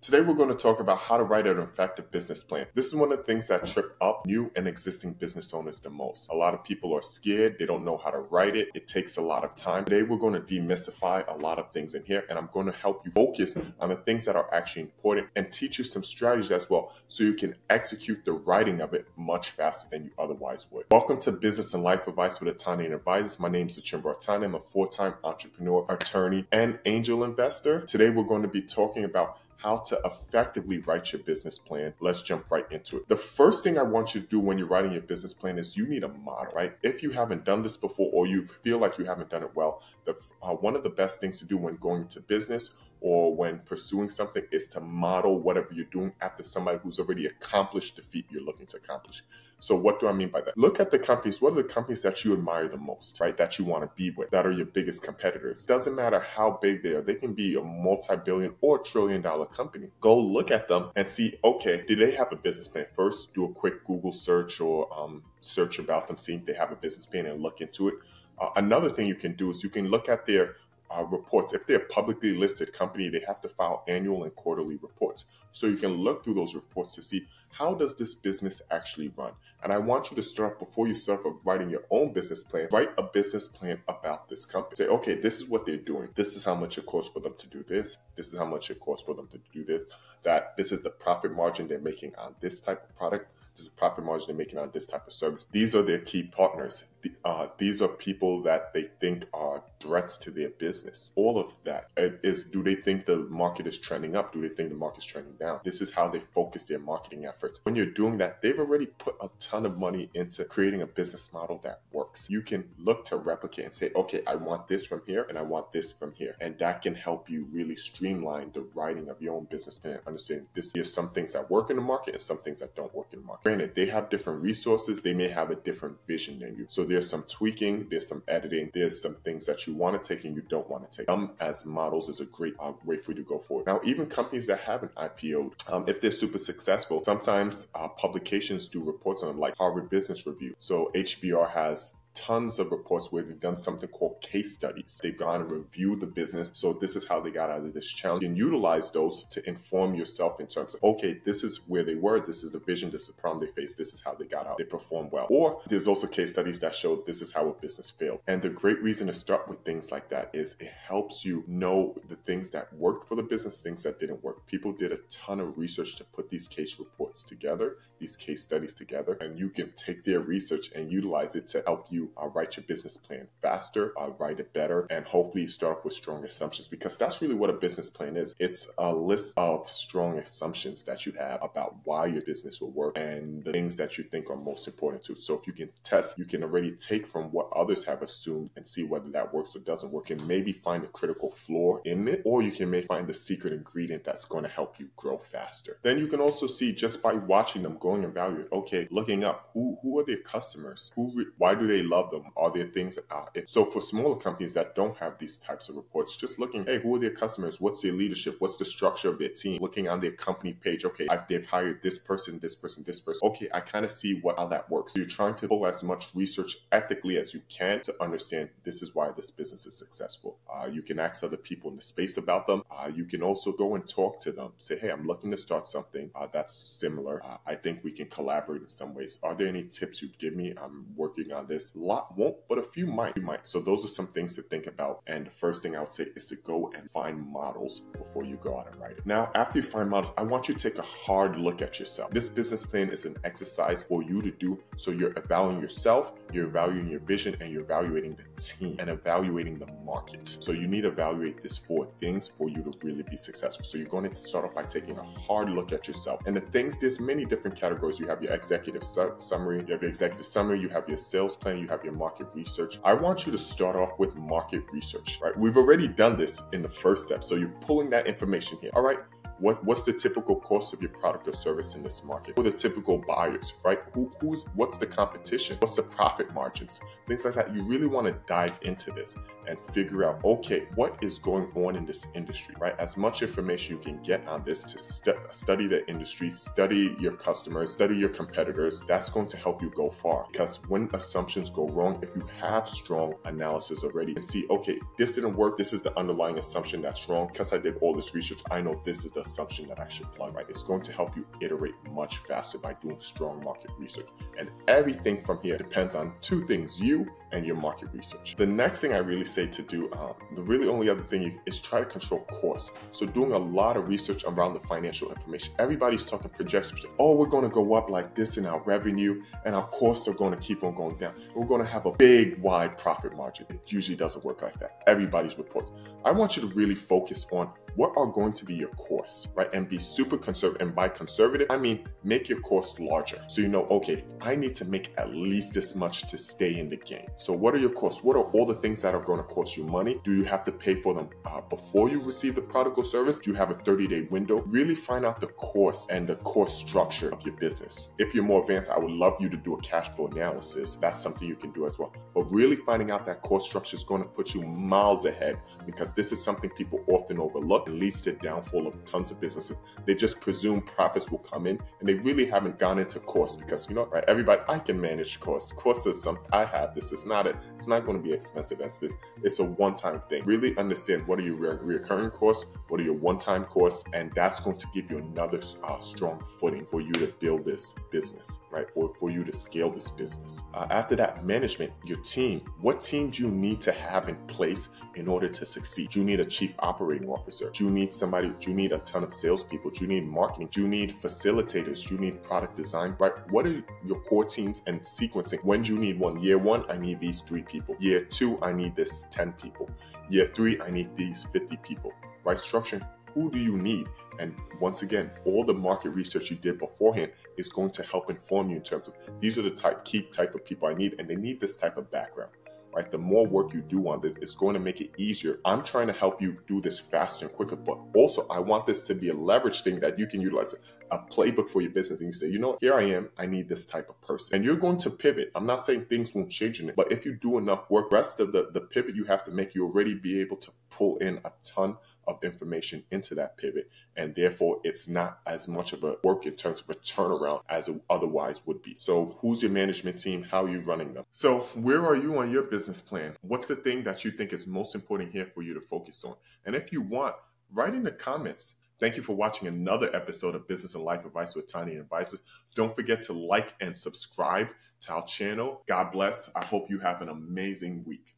Today we're going to talk about how to write an effective business plan. This is one of the things that trip up new and existing business owners the most. A lot of people are scared, they don't know how to write it. It takes a lot of time. Today we're going to demystify a lot of things in here, and I'm going to help you focus on the things that are actually important and teach you some strategies as well so you can execute the writing of it much faster than you otherwise would. Welcome to Business and Life Advice with Ataande Advisors. My name is Ataande. I'm a full-time entrepreneur, attorney, and angel investor. Today we're going to be talking about how to effectively write your business plan. Let's jump right into it. The first thing I want you to do when you're writing your business plan is you need a model, right? If you haven't done this before or you feel like you haven't done it well, one of the best things to do when going into business or when pursuing something is to model whatever you're doing after somebody who's already accomplished the feat you're looking to accomplish. So what do I mean by that? Look at the companies. What are the companies that you admire the most, right? That you want to be with, that are your biggest competitors. Doesn't matter how big they are. They can be a multi-billion or trillion-dollar company. Go look at them and see, okay, do they have a business plan? First, do a quick Google search or search about them, see if they have a business plan and look into it. Another thing you can do is you can look at their reports. If they're a publicly listed company, they have to file annual and quarterly reports. So you can look through those reports to see how does this business actually run. And I want you to start, before you start writing your own business plan, write a business plan about this company. Say, okay, this is what they're doing. This is how much it costs for them to do this. This is how much it costs for them to do this. That this is the profit margin they're making on this type of product. This is the profit margin they're making on this type of service. These are their key partners. These are people that they think are threats to their business. All of that is, do they think the market is trending up? Do they think the market is trending down? This is how they focus their marketing efforts. When you're doing that, they've already put a ton of money into creating a business model that works. You can look to replicate and say, okay, I want this from here and I want this from here. And that can help you really streamline the writing of your own business plan. Understand there's some things that work in the market and some things that don't work in the market. Granted, they have different resources. They may have a different vision than you. So there's some tweaking, there's some editing, there's some things that you want to take and you don't want to take. As models is a great way for you to go forward. Now, even companies that haven't IPO'd, if they're super successful, sometimes publications do reports on them, like Harvard Business Review. So HBR has tons of reports where they've done something called case studies. They've gone and reviewed the business. So this is how they got out of this challenge. You can utilize those to inform yourself in terms of, okay, this is where they were. This is the vision. This is the problem they faced. This is how they got out. They performed well. Or there's also case studies that show this is how a business failed. And the great reason to start with things like that is it helps you know the things that worked for the business, things that didn't work. People did a ton of research to put these case reports together, these case studies together, and you can take their research and utilize it to help you write your business plan faster, write it better, and hopefully start off with strong assumptions, because that's really what a business plan is. It's a list of strong assumptions that you have about why your business will work and the things that you think are most important to. So if you can test, you can already take from what others have assumed and see whether that works or doesn't work, and maybe find a critical flaw in it, or you can maybe find the secret ingredient that's going to help you grow faster. Then you can also see, just by watching them, going and evaluate, okay, looking up who are their customers, why do they love them? Are there things that are it? So for smaller companies that don't have these types of reports, just looking, hey, who are their customers? What's their leadership? What's the structure of their team? Looking on their company page, okay, they've hired this person, this person, this person. Okay, I kind of see how that works. So you're trying to pull as much research ethically as you can to understand this is why this business is successful. You can ask other people in the space about them. You can also go and talk to them. Say, hey, I'm looking to start something that's similar. I think we can collaborate in some ways. Are there any tips you'd give me? I'm working on this. A lot won't, but a few might. So those are some things to think about. And the first thing I would say is to go and find models before you go out and write it. Now, after you find models, I want you to take a hard look at yourself. This business plan is an exercise for you to do. So you're evaluating yourself, you're evaluating your vision, and you're evaluating the team and evaluating the market. So you need to evaluate these 4 things for you to really be successful. So you're going to start off by taking a hard look at yourself. And the things, there's many different categories. You have your executive summary, you have your executive summary, you have your sales plan, you have your market research. I want you to start off with market research, right? We've already done this in the first step. So you're pulling that information here. All right. What's the typical cost of your product or service in this market? Who are the typical buyers, right? What's the competition? What's the profit margins? Things like that. You really want to dive into this and figure out, okay, what is going on in this industry, right? As much information you can get on this to study the industry, study your customers, study your competitors. That's going to help you go far, because when assumptions go wrong, if you have strong analysis already and see, okay, this didn't work. This is the underlying assumption that's wrong. Because I did all this research, I know this is the assumption that I should plug, right? It's going to help you iterate much faster by doing strong market research. And everything from here depends on two things, you and your market research. The next thing I really say to do, the really only other thing is try to control costs. So doing a lot of research around the financial information. Everybody's talking projections. Oh, we're going to go up like this in our revenue and our costs are going to keep on going down. We're going to have a big, wide profit margin. It usually doesn't work like that. Everybody's reports. I want you to really focus on what are going to be your costs, right? And be super conservative. And by conservative, I mean make your costs larger. So you know, okay, I need to make at least this much to stay in the game. So what are your costs? What are all the things that are going to cost you money? Do you have to pay for them before you receive the product or service? Do you have a 30-day window? Really find out the cost and the cost structure of your business. If you're more advanced, I would love you to do a cash flow analysis. That's something you can do as well. But really finding out that cost structure is going to put you miles ahead, because this is something people often overlook and leads to the downfall of tons of businesses. They just presume profits will come in and they really haven't gone into costs, because, you know, right, everybody, I can manage costs. Costs is something I have. It's not going to be expensive as this. It's a one-time thing. Really understand what are your recurring costs, what are your one-time costs, and that's going to give you another strong footing for you to build this business, right? Or for you to scale this business. After that, management, your team. What team do you need to have in place in order to succeed? Do you need a chief operating officer? Do you need somebody? Do you need a ton of salespeople? Do you need marketing? Do you need facilitators? Do you need product design? Right? What are your core teams and sequencing? When do you need one? Year one, I need these 3 people. Year 2, I need this 10 people. Year 3, I need these 50 people. Right? Structuring. Who do you need? And once again, all the market research you did beforehand is going to help inform you in terms of these are the key type of people I need, and they need this type of background. Right? The more work you do on this, it's going to make it easier. I'm trying to help you do this faster and quicker, but also I want this to be a leverage thing that you can utilize, a playbook for your business. And you say, you know, here I am, I need this type of person. And you're going to pivot. I'm not saying things won't change in it, but if you do enough work, rest of the pivot you have to make, you already be able to pull in a ton of information into that pivot. And therefore, it's not as much of a work in terms of a turnaround as it otherwise would be. So who's your management team? How are you running them? So where are you on your business plan? What's the thing that you think is most important here for you to focus on? And if you want, write in the comments. Thank you for watching another episode of Business and Life Advice with Ataande Advisors. Don't forget to like and subscribe to our channel. God bless. I hope you have an amazing week.